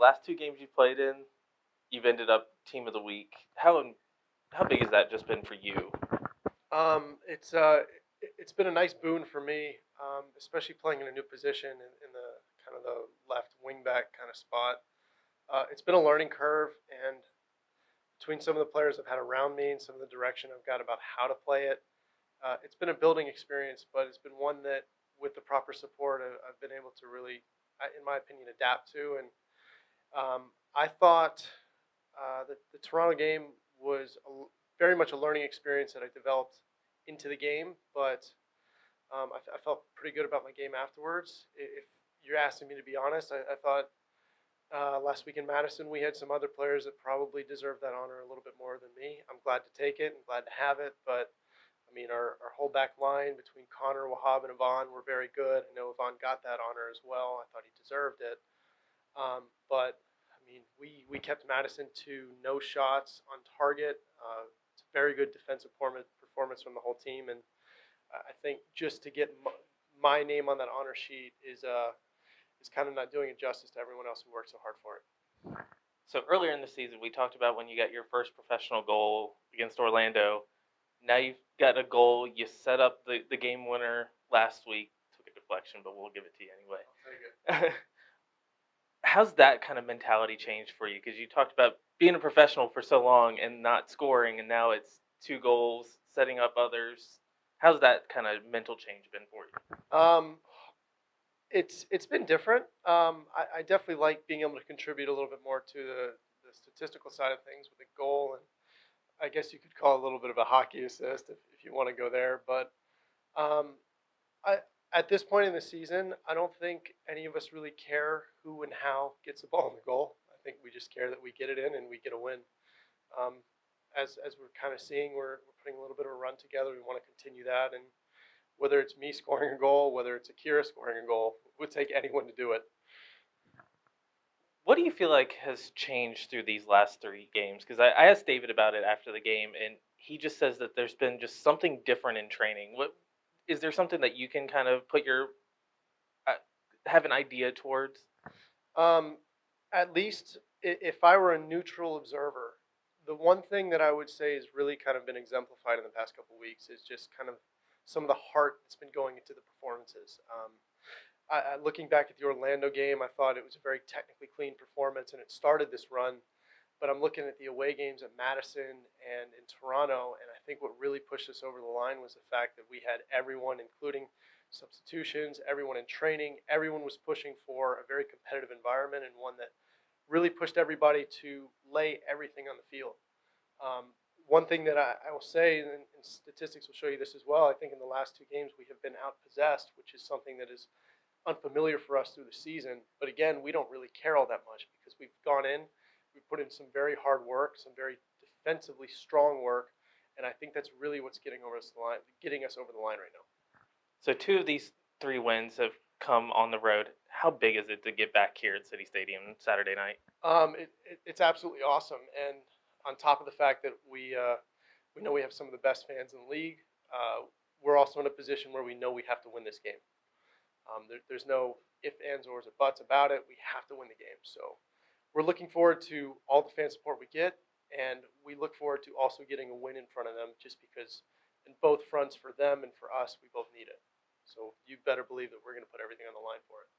last two games you've played in, you've ended up team of the week. How big has that just been for you? It's been a nice boon for me, especially playing in a new position in the kind of the left wing back kind of spot. It's been a learning curve, and between some of the players I've had around me and some of the direction I've got about how to play it, it's been a building experience. But it's been one that, with the proper support, I've been able to really, in my opinion, adapt to. And I thought that the Toronto game was very much a learning experience that I developed into the game, but I felt pretty good about my game afterwards. If you're asking me to be honest, I thought last week in Madison we had some other players that probably deserved that honor a little bit more than me. I'm glad to take it and glad to have it, but I mean our whole back line between Connor, Wahab, and Yvonne were very good. I know Yvonne got that honor as well. I thought he deserved it. But I mean, we kept Madison to no shots on target. It's a very good defensive performance from the whole team, and I think just to get my name on that honor sheet is kind of not doing it justice to everyone else who worked so hard for it. So earlier in the season, we talked about when you got your first professional goal against Orlando. Now you've got a goal. You set up the game winner last week. Took a deflection, but we'll give it to you anyway. How's that kind of mentality changed for you? Because you talked about being a professional for so long and not scoring, and now it's 2 goals, setting up others. How's that kind of mental change been for you? It's been different. I definitely like being able to contribute a little bit more to the statistical side of things with a goal, and I guess you could call it a little bit of a hockey assist if you want to go there. But um, I at this point in the season, I don't think any of us really care who and how gets the ball in the goal. I think we just care that we get it in and we get a win. Um, as we're kind of seeing, we're putting a little bit of a run together. We want to continue that, and whether it's me scoring a goal, whether it's Akira scoring a goal, we'll take anyone to do it. What do you feel like has changed through these last 3 games? Because I asked David about it after the game, and he just says that there's been just something different in training. What is there something that you can kind of put your uh, have an idea towards? Um, at least if I were a neutral observer, the one thing that I would say has really kind of been exemplified in the past couple of weeks is just kind of some of the heart that's been going into the performances. Looking back at the Orlando game, I thought it was a very technically clean performance, and it started this run. But I'm looking at the away games at Madison and in Toronto, and I think what really pushed us over the line was the fact that we had everyone, including substitutions, everyone in training, everyone was pushing for a very competitive environment and one that really pushed everybody to lay everything on the field. One thing that I will say, and statistics will show you this as well, I think in the last 2 games we have been outpossessed, which is something that is unfamiliar for us through the season. But again, we don't really care all that much because we've gone in, we've put in some very hard work, some very defensively strong work, and I think that's really what's getting us over the line right now. So 2 of these 3 wins have come on the road. How big is it to get back here at City Stadium Saturday night? It's absolutely awesome, and on top of the fact that we know we have some of the best fans in the league, we're also in a position where we know we have to win this game. There's no if, ands, ors, or buts about it. We have to win the game. So we're looking forward to all the fan support we get, and we look forward to also getting a win in front of them just because in both fronts, for them and for us, we both need it. So you better believe that we're going to put everything on the line for it.